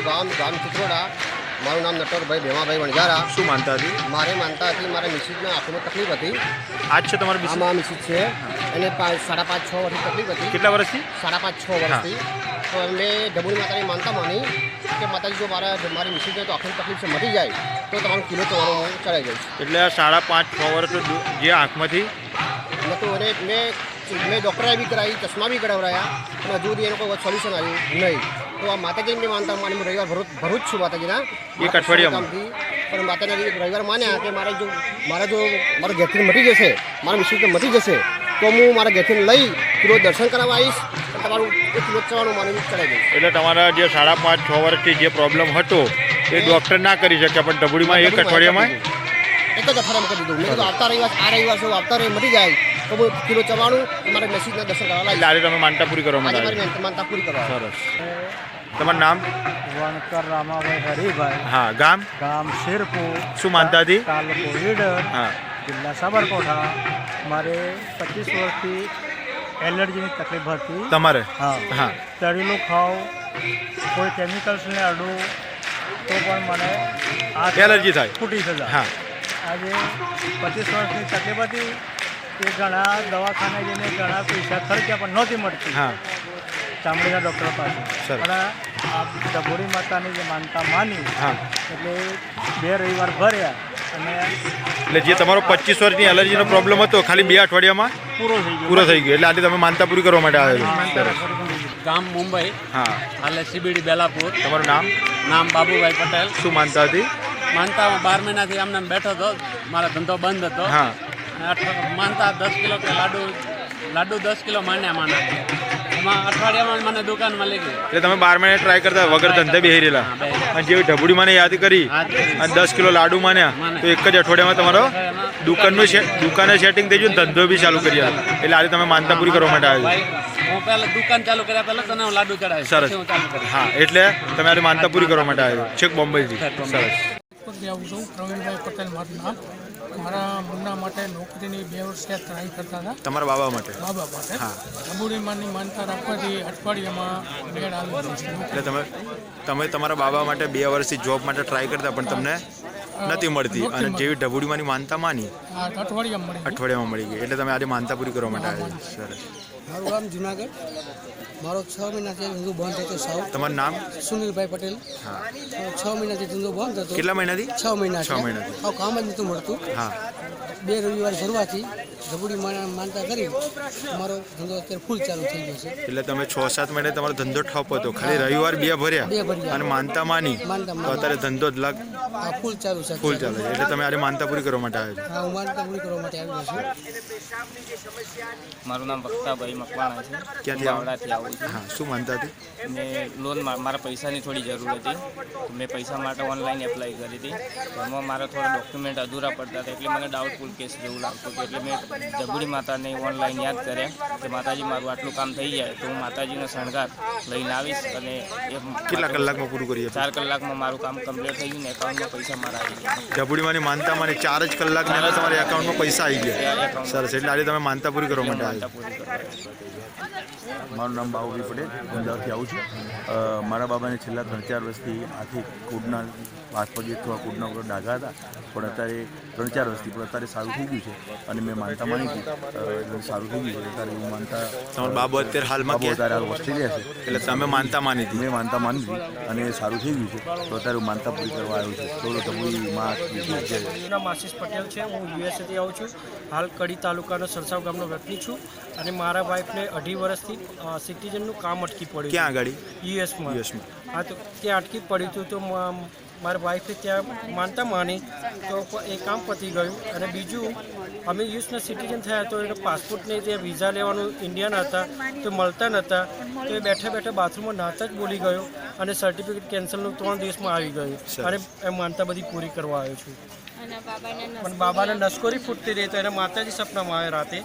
ગામ ચિત્રોડા। મારું નામ નટવરભાઈ ભેમાભાઈ વણજારા। શું માનતા હતી? મારે માનતા હતી મારા મિસિસને આંખમાં તકલીફ હતી। આજ છે તમારી મિસિસ? આમાં મિસિસ છે એને 5.5-6 વર્ષની તકલીફ હતી। કેટલા વર્ષથી? 5.5-6 વર્ષથી। તો એમને ડબુડી માતાની માનતા માની કે માતાજી જો મારી મિસિસને તો આંખની તકલીફ છે મટી જાય તો તમારું કિલો તમારું ચડાઈ જઈશ। એટલે 5.5-6 વર્ષ જે આંખમાંથી નહોતું અને મેં ડૉક્ટરે બી કરાવી, ચશ્મા બી કરાવરાયા અને હજુ સુધી એનું કોઈ સોલ્યુશન આવ્યું નહીં। તો આ માતાજીની માનતા માની હું રવિવાર ભરૂચ છું માતાજીના એક અઠવાડિયામાં પણ માતાજીના રવિવાર માન્યા કે મારા ઘેરથી મટી જશે, મારા મિસિસને મટી જશે તો હું મારા ઘેરથી લઈ કિલો દર્શન કરાવવા આવીશ અને તમારું 1 કિલો ચવાનું માની ચડાવી દઈશ। એટલે તમારા જે 5.5-6 વર્ષથી જે પ્રોબ્લેમ હતો એ ડૉક્ટર ના કરી શક્યા પણ ડબુડીમાં એક અઠવાડિયામાં એક જ અઠવાડિયામાં કરી દીધું। મેં કીધું આવતા રવિવાર છે આવતા રવિવાર મટી જાય તો 1 કિલો ચવાનું મારા મિસિસના દર્શન કરવા લાવીશ। આજે તમે માનતા પૂરી કરવા માટે મારી માનતા પૂરી કરવા। સરસ। તમારું નામ? વણકર રામાભાઈ હરિભાઈ। હા, ગામ? ગામ શેરપુર। શું માનતા હતી? તાલુકો ઈડર, હા, જિલ્લા સાબરકાંઠા। મારે 25 વર્ષથી એલર્જીની તકલીફ હતી। તમારે? હા હા। તળેલું ખાવ, કોઈ કેમિકલ્સને અડું તો પણ મને એલર્જી થાય, ફૂટી જતા। હા। આજે 25 વર્ષની તકલીફ હતી એ ઘણા દવાખાને જઈને ઘણા પૈસા ખર્ચ્યા પણ નહોતી મળતી। હા, ચામડીના ડૉક્ટર પાસે સરસ। પણ આ ડભોડી માતાની જે માનતા માની હા, એટલે 2 રવિવાર ભર્યા અને એટલે જે તમારો 25 વર્ષની એલર્જીનો પ્રોબ્લેમ હતો ખાલી 2 અઠવાડિયામાં પૂરો થઈ ગયો। એટલે આજે તમે માનતા પૂરી કરવા માટે આવ્યા છો? ગામ મુંબઈ, હા। હાલે સીબીડી બેલાપુર। તમારું નામ? નામ બાબુભાઈ પટેલ। શું માનતા હતી? માનતામાં 12 મહિનાથી આમને બેઠો હતો, મારો ધંધો બંધ હતો હા, અને માનતા 10 કિલો કે લાડુ 10 કિલો માન્યા માના એમાં અઠવાડિયામાં મને દુકાન મળી ગઈ। એટલે તમે 12 મહિને ટ્રાય કરતા વગર ધંધે બેહી રહેલા અને જેવી ઢબુડી મને યાદ કરી અને 10 કિલો લાડુ માન્યા તો એક જ અઠવાડિયામાં તમારો દુકાને સેટિંગ થઈ ગયું, ધંધો બી ચાલુ કરી આપ્યો। એટલે આજે તમે માનતા પૂરી કરવા માટે આવ્યા છો? હું પહેલા દુકાન ચાલુ કર્યા પહેલા તને હું લાડુ ચડાવીશ, સરસ। પછી હું ચાલુ કરીશ। હા, એટલે તમે આજે માનતા પૂરી કરવા માટે આવ્યો છેક બોમ્બેથી? સરસ। આવું છું પ્રવીણભાઈ પટેલ મારું નામ। મારા મુન્ના માટે નોકરીની 2 વર્ષ ટ્રાય કરતા હતા તમારા બાબા માટે? બાબા માટે। હા, ડબુડીમાંની માનતા રાખવાથી અઠવાડિયામાં મેળ આવી જશે। એટલે તમે તમારા બાબા માટે 2 વર્ષથી જોબ માટે ટ્રાય કરતા પણ તમને નથી મળતી અને જેવી ઢબુડીમાંની માનતા માની આ અઠવાડિયામાં મળી ગઈ એટલે તમે આજે માનતા પૂરી કરવા માટે આવ્યા છો? સરસ। મારું ગામ જુનાગઢ। મારો 6 મહિનાથી ધંધો બંધ હતો સાવ। તમારું નામ? સુનિલભાઈ પટેલ। હા। 6 મહિનાથી ધંધો બંધ હતો। કેટલા મહિનાથી? 6 મહિના। 6 મહિનાથી આવું કામ જ નહોતું મળતું। હા, 2 રવિવાર ભરવાથી ઢબુડી માનતા કરી મારો ધંધો અત્યારે ફૂલ ચાલુ થઈ ગયો છે। એટલે તમે 6-7 મહિને તમારો ધંધો ઠપ હતો, ખાલી રવિવાર 2 ભર્યા અને માનતા માની તો અત્યારે ધંધો જ આ ફૂલ ચાલુ છે। ફૂલ ચાલે છે એટલે તમે આજે માનતા પૂરી કરવા માટે આવ્યા છો? હા, હું માનતા પૂરી કરવા માટે આવ્યો છું। મારું નામ વક્તાભાઈ મકવાણા છે। ક્યાંથી બાવળાથી આવું છું। હા, શું માનતા હતી? મેં લોન મારા પૈસાની થોડી જરૂર હતી તો મેં પૈસા માટે ઓનલાઈન એપ્લાય કરી હતી। એમાં મારા થોડા ડોક્યુમેન્ટ અધૂરા પડતા હતા એટલે મને ડાઉટફુલ કેસ જેવું લાગતું હતું એટલે મેં ડબુડી માતાને ઓનલાઈન યાદ કર્યા કે માતાજી મારું આટલું કામ થઈ જાય તો હું માતાજીનો શણગાર લઈને આવીશ અને કેટલા કલાકમાં પૂરું કરી? 4 કલાકમાં મારું કામ કમ્પ્લીટ થઈ ગયું ને એકાઉન્ટમાં પૈસા મારા આવી ગયા। ઢબુડીમાંની માનતા માની 4 જ કલાકની અંદર તમારા એકાઉન્ટમાં પૈસા આવી ગયા? સરસ। એટલે આજે તમે માનતા પૂરી કરવા માટે આવ્યા? મારું નામ બાબુભાઈ પટેલ, અમદાવાદથી આવું છું। મારા બાબાને છેલ્લા 3-4 વર્ષથી આથી કૂડના હાથપગ અથવા કૂડના ઉપર ડાઘા હતા પણ અત્યારે 3-4 વર્ષથી પણ અત્યારે સારું થઈ ગયું છે અને મેં માનતા માની હતી સારું થઈ ગયું છે। અત્યારે હું માનતા તમારો બાબુ અત્યારે હાલમાં અત્યારે હાલ ઓસ્ટ્રેલિયા છે એટલે તમે માનતા માની હતી? મેં માનતા માની હતી અને સારું થઈ ગયું છે તો અત્યારે હું માનતા પૂરી કરવા આવ્યો છું। થોડો તબુડી માં નામ આશીષ પટેલ છે। હું યુએસએથી આવું છું। હાલ કડી તાલુકાનો સરસાવ ગામનો વ્યક્તિ છું અને મારા વાઈફને 2.5 વર્ષથી સિટીઝનનું કામ અટકી પડ્યું। ક્યાં આગળ? યુએસમાં। હા, તો ત્યાં અટકી પડ્યું હતું તો મારા વાઈફે ત્યાં માનતા માની તો એ કામ પતી ગયું અને બીજું અમે યુએસના સિટીઝન થયા તો એનો પાસપોર્ટને ત્યાં વિઝા લેવાનું ઇન્ડિયન હતા તો મળતા નહોતા તો એ બેઠા બાથરૂમમાં નાતા જ બોલી ગયો અને સર્ટિફિકેટ કેન્સલનું 3 દિવસમાં આવી ગયું અને એ માનતા બધી પૂરી કરવા આવ્યો છું। પણ બાબાને નસકોરી ફૂટતી રહી તો એને માતાજી સપનામાં આવ્યા રાતે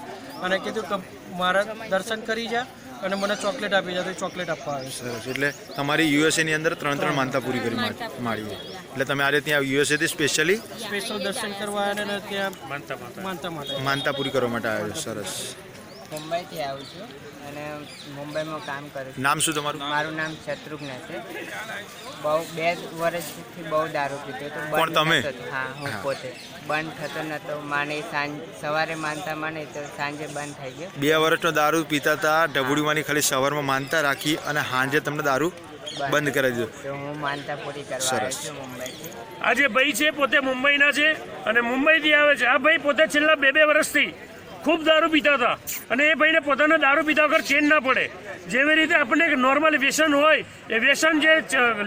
અને કીધું કે મારા દર્શન કરી જા અને મને ચોકલેટ આપી જાય તો ચોકલેટ આપવા આવે। સરસ। એટલે તમારી યુએસએની અંદર 3 માનતા પૂરી કરી મારી એટલે તમે આજે ત્યાં યુએસએથી સ્પેશિયલ દર્શન કરવા આવ્યા અને ત્યાં માનતા પૂરી કરવા માટે આવ્યો? સરસ। મુંબઈથી આવું છું અને મુંબઈમાં કામ કરું છું. નામ શું તમારું? મારું નામ શત્રુઘ્ન છે. બહુ 2 વર્ષથી બહુ દારૂ પીતો તો કોણ તમે? હા, હું પોતે. બંધ થતો નહોતો. સવારે માનતા માને તો સાંજે બંધ થઈ ગયો. 2 વર્ષનો દારૂ પીતા હતા, ઢબુડીમાંની ખાલી સવારમાં માનતા રાખી અને સાંજે તમને દારૂ બંધ કરી દીધો. તો હું માનતા પૂરી કરવા આવ્યો છું મુંબઈથી. આ જે ભાઈ છે પોતે મુંબઈના છે અને મુંબઈથી આવે છે. આ ભાઈ પોતે છેલ્લા 2 વર્ષથી ખૂબ દારૂ પીતા હતા અને એ ભાઈને પોતાના દારૂ પીતા વગર ચેન ના પડે. જેવી રીતે આપણને એક નોર્મલ વ્યસન હોય એ વ્યસન જે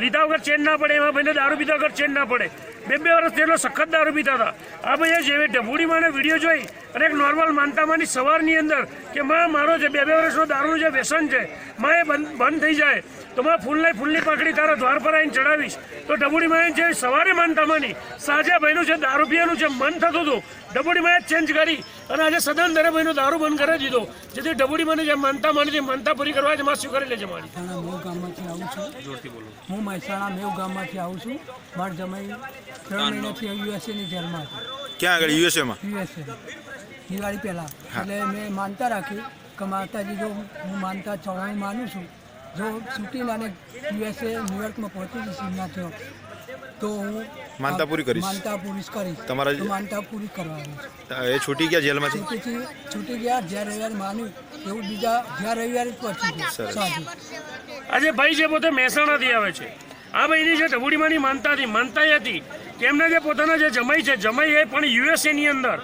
લીધા વગર ચેન ના પડે, એમાં ભાઈને દારૂ પીતા વગર ચેન ના પડે. 2 વર્ષથી એટલો સખત દારૂ પીતા હતા. આ ભાઈએ જેવી ઢબુડીમાંનો વિડીયો જોઈ અને એક નોર્મલ માનતામાંની સવારની અંદર કે માં મારો જે 2 વર્ષનો દારૂનું જે વ્યસન છે માં એ બંધ થઈ જાય તો માં ફૂલની પાકડી તારા દ્વાર પર આવીને ચડાવીશ. તો ઢબુડીમાં જે સવારે માનતામાંની સાજા ભાઈનું જે દારૂ પીવાનું જે મન થતું હતું ઢબુડીમાં ચેન્જ કરી અને આજે સદંતરે ભાઈનો દારૂ બંધ કરી દીધો, જેથી ઢબુડીમાંની જે માનતામાંની માનતા પૂરી કરવા જ માં સ્વીકારી લેજે મારી. મેવ ગામમાંથી આવું છું. હું મહેસાણા મેવ ગામમાંથી આવું છું. મારા જમાઈ 3 મહિનાથી યુએસએની જેલમાં હતી. ક્યાં આગળ? યુએસએમાં? યુએસએ દિવાળી પહેલાં. એટલે મેં માનતા રાખી કે માતાજી જો હું માનતા ચવાણું માનું છું, જો છૂટીને અને યુએસએ ન્યુયોર્કમાં પહોંચી જઈશ ના થયો તો હું માનતા પૂરી કરીશ. માનતા પૂરી કરીશ. તમારા તો માનતા પૂરી કરવાની છે. એ છૂટી ગયા જેલમાંથી? છૂટી ગયા. જ્યાં રવિવારે માન્યું એવું બીજા જ્યાં રવિવારે જ પહોંચી ગયા સાંજે. આજે ભાઈ છે પોતે મહેસાણાથી આવે છે. આ ભાઈની જે ઢબુડીમાંની માનતા એ હતી કે એમના જે પોતાના જે જમાઈ છે, જમાઈ એ પણ યુએસએની અંદર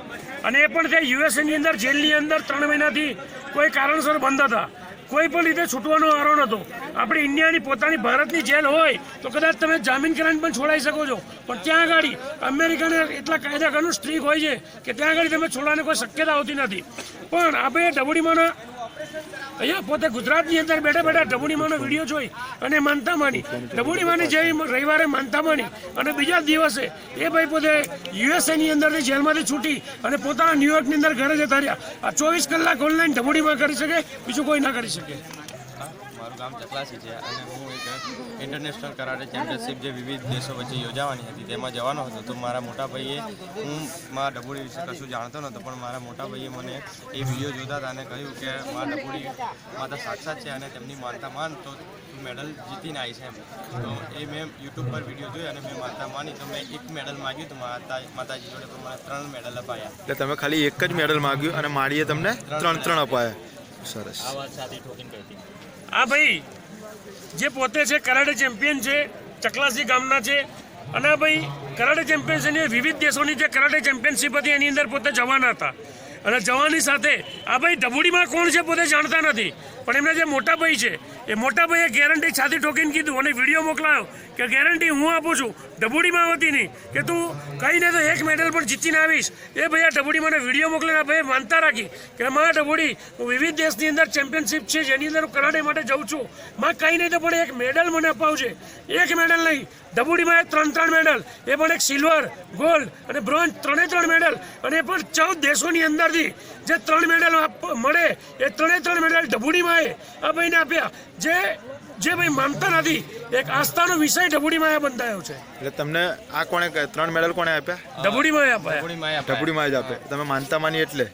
અને એ પણ તે યુએસએની અંદર જેલની અંદર 3 મહિનાથી કોઈ કારણસર બંધ હતા. કોઈ પણ રીતે છૂટવાનો વારો નહોતો. આપણી ઇન્ડિયાની પોતાની ભારતની જેલ હોય તો કદાચ તમે જામીન કરાવીને પણ છોડાઈ શકો છો, પણ ત્યાં આગળ અમેરિકાને એટલા કાયદાકાનૂન સ્ટ્રીક હોય છે કે ત્યાં આગળ તમે છોડવાની કોઈ શક્યતા હોતી નથી. પણ આપણે ઢબુડીમાંના અહીંયા પોતે ગુજરાતની અંદર બેઠા બેઠા ઢબુડીમાંનો વિડીયો જોઈ અને માનતા માની ઢબુડીમાંની જેવી રવિવારે માનતા માની અને બીજા દિવસે એ ભાઈ પોતે યુએસએની અંદરની જેલમાંથી છૂટી અને પોતાના ન્યુયોર્કની અંદર ઘરે જતા રહ્યા. આ 24 કલાક ઓનલાઈન ઢબુડીમાં કરી શકે, બીજું કોઈ ના કરી શકે. મારું ગામ ચકલાસી છે અને હું એક ઇન્ટરનેશનલ કરાટે ચેમ્પિયનશિપ જે વિવિધ દેશો વચ્ચે યોજાવાની હતી તેમાં જવાનો હતો. તો મારા મોટા ભાઈએ, હું મારા ઢબુડી વિશે કશું જાણતો નહોતો, પણ મારા મોટા ભાઈએ મને એ વિડીયો જોતા હતા અને કહ્યું કે મારા ઢબુડી માતા સાક્ષાત છે અને તેમની માનતા માન તો તું મેડલ જીતીને આવી છે એમ. તો એ મેં યુટ્યુબ પર વિડીયો જોઈ અને મેં માનતા માની તો મેં 1 મેડલ માગ્યું તો માતાજી જોડે પણ મને 3 મેડલ અપાયા. એટલે તમે ખાલી એક જ મેડલ માગ્યું અને માળીએ તમને 3 અપાયા. સરસ. આ વાત સાથે ઠોકીને કહી હતી. આ ભાઈ જે પોતે છે કરાટે ચેમ્પિયન છે, ચકલાસી ગામના છે અને આ ભાઈ કરાટે ચેમ્પિયનશિપની વિવિધ દેશોની જે કરાટે ચેમ્પિયનશિપ હતી એની અંદર પોતે જવાના હતા અને જવાની સાથે આ ભાઈ ઢબુડીમાં કોણ છે પોતે જાણતા નથી, પણ એમના જે મોટા ભાઈ છે એ મોટા ભાઈએ ગેરંટી છાતી ઠોકીને કીધું અને વિડીયો મોકલાયો કે ગેરંટી હું આપું છું ઢબુડીમાં હતી નહીં કે તું કહીને તો 1 મેડલ પણ જીતીને આવીશ. એ ભાઈ આ ઢબુડીમાં વિડીયો મોકલીને ભાઈએ માનતા રાખી કે મારા ઢબુડી હું વિવિધ દેશની અંદર ચેમ્પિયનશિપ છે જેની અંદર હું કરાટે માટે જાઉં છું, માં કંઈ નહીં તો પણ 1 મેડલ મને અપાવજે. 1 મેડલ નહીં, ઢબુડીમાં 3 મેડલ, એ પણ એક સિલ્વર, ગોલ્ડ અને બ્રોન્ઝ 3 મેડલ અને એ પણ 14 દેશોની અંદરથી જે 3 મેડલ મળે એ 3 મેડલ ઢબુડીમાં આ ભાઈને આપ્યા. જે ભાઈ માનતા નથી, એક આસ્થાનો વિષય ઢબુડીમાં બંધાયો છે. એટલે તમને આ કોણે 3 મેડલ કોણે આપ્યા? ઢબુડીમાં આપ્યા. ઢબુડીમાં જ આપે. તમે માનતા માની એટલે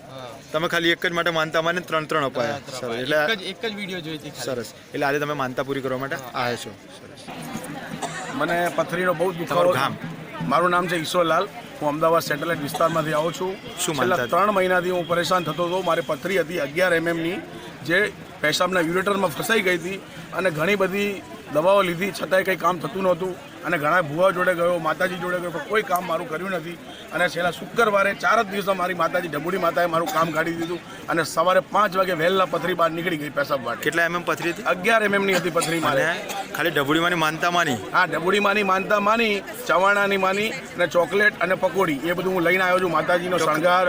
તમે ખાલી એક જ માટે માનતા માની 3 અપાયા. સરસ. એટલે એક જ વિડીયો જોઈ હતી. સરસ. એટલે આજે તમે માનતા પૂરી કરવા માટે આવ્યા છો. સરસ. મને પથરીનો બહુ દુખાવો. તમારું ગામ? મારું નામ છે ઈશ્વરલાલ. હું અમદાવાદ સેટેલાઇટ વિસ્તારમાંથી આવું છું. શું છેલ્લા માનતા? 3 મહિનાથી હું પરેશાન થતો હતો. મારી પથરી હતી 11 mmની, જે પેશાબના યુરેટરમાં ફસાઈ ગઈ હતી અને ઘણી બધી દવાઓ લીધી છતાંય કંઈ કામ થતું નહોતું અને ઘણા ભુવા જોડે ગયો, માતાજી જોડે ગયો, પણ કોઈ કામ મારું કર્યું નથી. અને છેલ્લા શુક્રવારે 4 જ દિવસમાં મારી માતાજી ઢબુડી માતાએ મારું કામ કાઢી દીધું અને સવારે 5 વાગે વહેલા પથરી બહાર નીકળી ગઈ પેશાબ માટે. કેટલા પથરી હતી? 11 mmની હતી પથરી મારે. ખાલી ઢબુડીમાંની માનતા માની? હા, ઢબુડીમાંની માનતા માની, ચવાણાની માની અને ચોકલેટ અને પકોડી એ બધું હું લઈને આવ્યો છું. માતાજીનો શણગાર,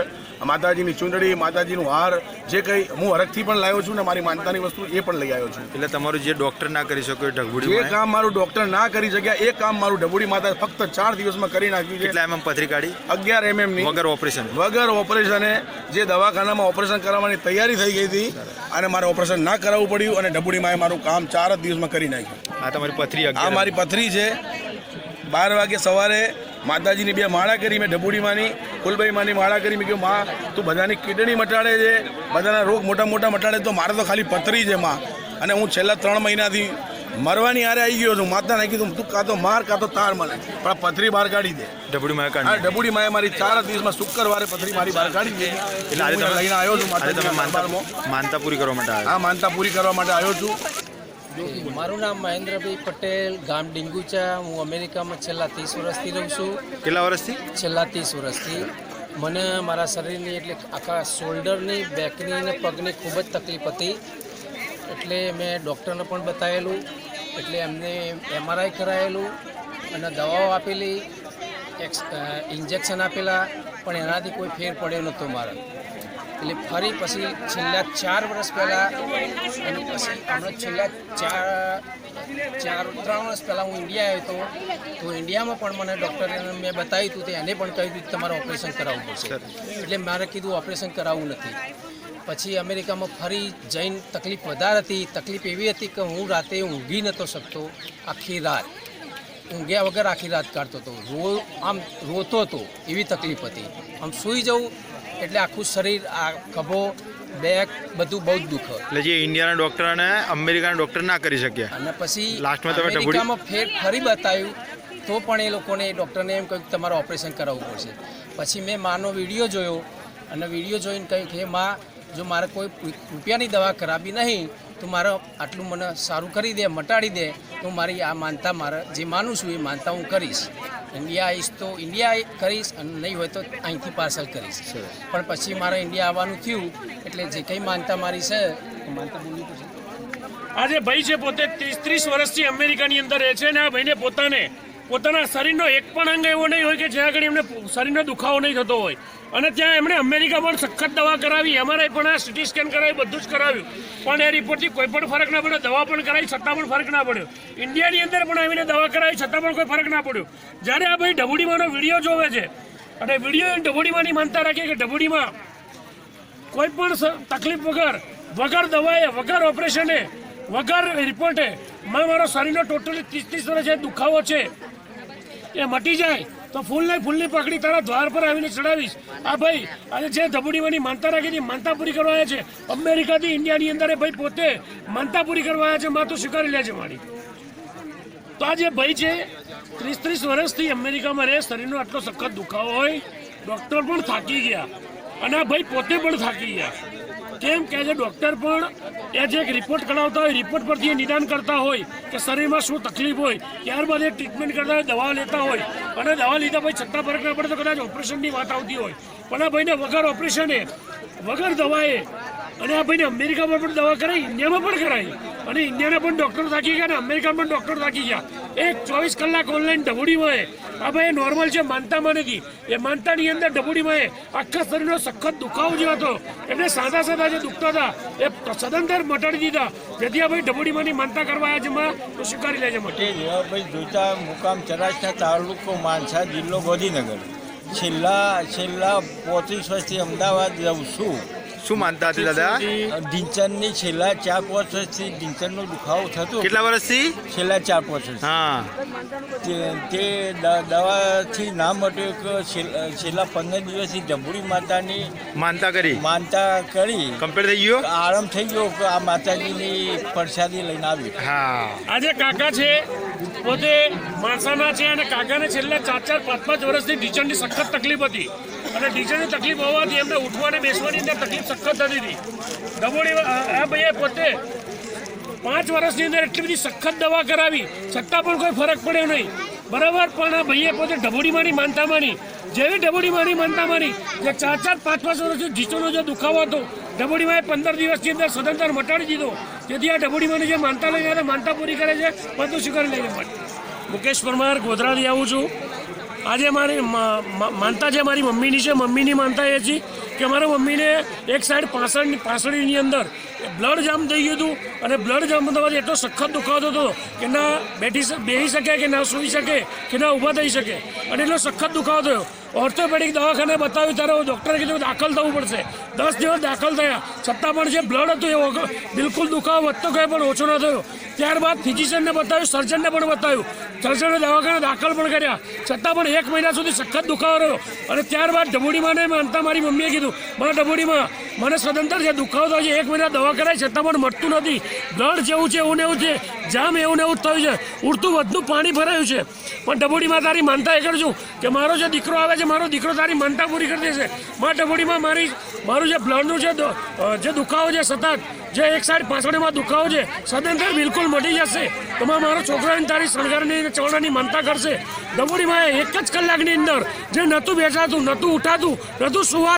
માતાજીની ચૂંદડી, માતાજીનું હાર, જે કંઈ હું હરખથી પણ લાવ્યો છું ને મારી માનતાની વસ્તુ એ પણ લઈ આવ્યો છું. એટલે તમારું જે ડોક્ટર ના કરી શકો ઢબુડી, જે કામ મારું ડોક્ટર ના કરી શક્યા એ કામ મારું ઢબુડી માતા ફક્ત 4 દિવસમાં કરી નાખ્યું છે. કેટલા પથરી કાઢી? 11 mmની વગર ઓપરેશન? વગર ઓપરેશને. જે દવાખાનામાં ઓપરેશન કરાવવાની તૈયારી થઈ ગઈ હતી અને મારે ઓપરેશન ના કરાવવું પડ્યું અને ઢબુડીમાં મારું કામ 4 જ દિવસમાં કરી નાખ્યું. આ તમારી પથરી? આ મારી પથરી છે. 12 વાગે સવારે માતાજીની 2 માળા કરી મેં, ડબુડીમાંની ફૂલબાઈમાંની માળા કરી. મેં કહ્યું માં તું બધાની કિડની મટાડે છે, બધાના રોગ મોટા મોટા મટાડે, તો મારે તો ખાલી પથરી છે માં. અને હું છેલ્લા 3 મહિનાથી મરવાની હારે આવી ગયો છું. માતાને કીધું તું કાં તો માર કાં તો તાર મને, પણ આ પથરી બહાર કાઢી દે. ડબુડીમાં હા, ડબુડીમાં મારી 4 દિવસમાં શુક્રવારે પથરી મારી બહાર કાઢી દે. એટલે આજે તમે લઈને આવ્યો છું તમે માતાજી માનતા પૂરી કરવા માટે આવ્યા? હા, માનતા પૂરી કરવા માટે આવ્યો છું. મારું નામ મહેન્દ્રભાઈ પટેલ, ગામ ડીંગુચા. હું અમેરિકામાં છેલ્લા 30 વર્ષથી રહું છું. કેટલા વર્ષથી? છેલ્લા 30 વર્ષથી. મને મારા શરીરની એટલે આખા શોલ્ડરની, બેકની અને પગની ખૂબ જ તકલીફ હતી. એટલે મેં ડૉક્ટરને પણ બતાવેલું, એટલે એમને MRI કરાયેલું અને દવાઓ આપેલી, ઇન્જેક્શન આપેલા, પણ એનાથી કોઈ ફેર પડ્યો નહોતો મારે. એટલે ફરી પછી છેલ્લા 4 વર્ષ પહેલાં અને પછી હમણાં છેલ્લા 3 વર્ષ પહેલાં હું ઇન્ડિયા આવ્યો હતો. તો ઇન્ડિયામાં પણ મને ડૉક્ટરે મેં બતાવ્યું હતું, એને પણ કહ્યું હતું કે તમારે ઓપરેશન કરાવવું પડશે. એટલે મારે કીધું ઓપરેશન કરાવવું નથી. પછી અમેરિકામાં ફરી જઈને તકલીફ વધારે હતી. તકલીફ એવી હતી કે હું રાતે ઊંઘી નહોતો શકતો. આખી રાત ઊંઘ્યા વગર આખી રાત કાઢતો હતો. આમ રોતો હતો, એવી તકલીફ હતી. આમ સૂઈ જવું એટલે આખું શરીર, આ ખભો, બેક બધું બહુ જ દુખે. એટલે જે ઇન્ડિયાના ડૉક્ટર અને અમેરિકાના ડૉક્ટર ના કરી શક્યા, અને પછી લાસ્ટમાં તમે અમેરિકામાં ફરી બતાવ્યું તો પણ એ લોકોને, ડૉક્ટરને એમ કહ્યું કે તમારે ઓપરેશન કરાવવું પડશે. પછી મેં માનો વિડીયો જોયો અને વિડીયો જોઈને કહ્યું કે માં, જો મારે કોઈ રૂપિયાની દવા કરાવી નહીં તો મારે આટલું મને સારું કરી દે, મટાડી દે, તો મારી આ માનતા, મારે જે માનું છું એ માનતા હું કરીશ. ઇન્ડિયા આવીશ તો ઇન્ડિયા કરીશ, અને નહીં હોય તો અહીંથી પાર્સલ કરીશ. પણ પછી મારે ઇન્ડિયા આવવાનું થયું, એટલે જે કંઈ માનતા મારી છે માનતા બોલવી પડશે. આજે ભાઈ છે પોતે 30 વર્ષથી અમેરિકાની અંદર રહે છે, ને આ ભાઈને પોતાના શરીરનો એક પણ અંગ એવો નહીં હોય કે જ્યાં આગળ એમને શરીરનો દુખાવો નહીં થતો હોય. અને ત્યાં એમણે અમેરિકા પણ સખત દવા કરાવી, MRI પણ, આ CT સ્કેન કરાવી, બધું જ કરાવ્યું, પણ એ રિપોર્ટથી કોઈ પણ ફરક ના પડ્યો. દવા પણ કરાવી છતાં પણ ફરક ના પડ્યો. ઇન્ડિયાની અંદર પણ આવીને દવા કરાવી છતાં પણ કોઈ ફરક ના પડ્યો. જ્યારે આ ભાઈ ડબુડીમાંનો વિડીયો જોવે છે, અને વિડીયો ડબુડીમાંની માનતા રાખીએ કે ડબુડીમાં કોઈ પણ તકલીફ વગર દવાએ, વગર ઓપરેશને, વગર રિપોર્ટે મારો શરીરનો ટોટલી 30 વર્ષ જે દુખાવો છે એ મટી જાય તો ફૂલની પકડી તારા દ્વાર પર આવીને ચડાવીશ. આ ભાઈ આજે જે ધબુડીમાંની માનતા રાખી હતી, માનતા પૂરી કરવા આવ્યા છે અમેરિકાથી ઇન્ડિયાની અંદર. એ ભાઈ પોતે માનતા પૂરી કરવા આવ્યા છે, માં તો સ્વીકારી લે છે મારી. તો આ જે ભાઈ છે 30 વર્ષથી અમેરિકામાં રહે, શરીરનો આટલો સખત દુખાવો હોય, ડૉક્ટર પણ થાકી ગયા, અને આ ભાઈ પોતે પણ થાકી ગયા. કેમ કે જે ડૉક્ટર પણ એ જે એક રિપોર્ટ કઢાવતા હોય, રિપોર્ટ પરથી એ નિદાન કરતા હોય કે શરીરમાં શું તકલીફ હોય, ત્યારબાદ એ ટ્રીટમેન્ટ કરતા હોય, દવા લેતા હોય, અને દવા લીધા પછી છતાં ફરક ના પડે તો કદાચ ઓપરેશનની વાત આવતી હોય. પણ આ ભાઈને વગર ઓપરેશને, વગર દવાએ, અને આ ભાઈને અમેરિકામાં પણ દવા કરાવી, ઇન્ડિયામાં પણ કરાવી, અને ઇન્ડિયાના પણ ડૉક્ટર થાકી ગયા, અને અમેરિકામાં પણ ડૉક્ટર થાકી ગયા. એક 24 કલાક ઓનલાઈન ડબુડીમાં આ ભાઈ નોર્મલ છે, માનતામાં નથી. એ માનતાની અંદર ડબુડીમાં આખા શરીરનો સખત દુખાવો જે હતો, એમને સાદા જે દુખતા હતા એ સદંતર મટાડી દીધા. જેથી આ ભાઈ ડબુડીમાંની માનતા કરવા આવ્યા છે, માં તો સ્વીકારી લે છે. ભાઈ જોતા મુકામ ચરાસના તાલુકો માનસા, જિલ્લો ગાંધીનગર. છેલ્લા 35 વર્ષથી અમદાવાદ રહું છું. શું માનતા હતી દાદા? ઢીંચણની છેલ્લા 4-5 વર્ષથી ઢીંચણનો દુખાવો થતો. કેટલા વર્ષથી? છેલ્લા 4-5 વર્ષ. હા, તે દવાથી ના મટ્યો કે છેલ્લા 15 દિવસથી ડબુડી માતાની માનતા કરી, કમ્પ્લીટ થઈ ગયો, આરામ થઈ ગયો કે આ માતાજીની પ્રસાદી લઈને આવી. હા, આજે કાકા છે પોતે માણસાના છે, અને કાકાને છેલ્લા 4-5 વર્ષથી ઢીંચણની સખત તકલીફ હતી, અને ઢીંચણની તકલીફ હોવાથી એમને ઉઠવાને બેસવાની અંદર તકલીફ સખત થતી હતી. ડબોડી આ ભાઈએ પોતે 5 વર્ષની અંદર એટલી બધી સખત દવા કરાવી છતાં પણ કોઈ ફરક પડ્યો નહીં. બરાબર, પણ આ ભાઈએ પોતે ડબોડીમાંની માનતા માની. જેવી ડબોડીમાંની માનતા માની જે 4-5 વર્ષથી ઢીંચણનો જે દુખાવો હતો, ડબોડીમાં 15 દિવસની અંદર સદંતર મટાડી દીધો. જેથી આ ડબોડીમાંની જે માનતા લઈને આવે, માનતા પૂરી કરે છે, બધું સ્વીકારી લે છે. મુકેશ પરમાર, ગોધરાથી આવું છું. આજે મારી માનતા છે મારી મમ્મીની છે. મમ્મીની માનતા એ છે કે મારા મમ્મીને એક સાઈડ પાસળીની અંદર બ્લડ જામ થઈ ગયું હતું, અને બ્લડ જામ થવાથી એટલો સખત દુખાવો હતો કે ના બેસી શકે, કે ના સૂઈ શકે, કે ના ઊભા થઈ શકે, અને એટલો સખત દુખાવો થયો. ઓર્થોપેડિક દવાખાને બતાવ્યું ત્યારે ડૉક્ટરે કીધું દાખલ થવું પડશે. 10 દિવસ દાખલ થયા છતાં પણ જે બ્લડ હતું એ બિલકુલ દુખાવો વધતો ગયો પણ ઓછો ન થયો. ત્યારબાદ ફિઝિશિયનને બતાવ્યું, સર્જનને પણ બતાવ્યું, સર્જને દવાખાને દાખલ પણ કર્યા છતાં પણ 1 મહિના સુધી સખત દુખાવો રહ્યો. અને ત્યારબાદ ડબુડીમાંને માનતા મારી મમ્મીએ કીધું, મારા ડબુડીમાં મને સદંતર છે, દુખાવો થાય છે, 1 મહિના દવા કરાય છતાં પણ મટતું નથી, બ્લડ જેવું છે એવું ને એવું છે, જામ એવું ને એવું જ થયું છે, ઉડતું વધતું પાણી ભરાયું છે. પણ ડબુડીમાં તારી માનતા એ કરું છું કે મારો જે દીકરો આવે છે, મારો દીકરો તારી માનતા પૂરી કરી દેશે. મારા ડબુડીમાં મારું જે બ્લડનું જે દુખાવો છે, સતત જે એક સાઈડ પાછળમાં દુખાવો છે, સદંતર બિલકુલ મટી જશે. તો મારો છોકરાને તારી શણગારની ચવડાની માનતા કરશે. ડબુડીમાં 1 જ કલાકની અંદર જે નહોતું બેસાતું, નહોતું ઉઠાતું, નહોતું સુવા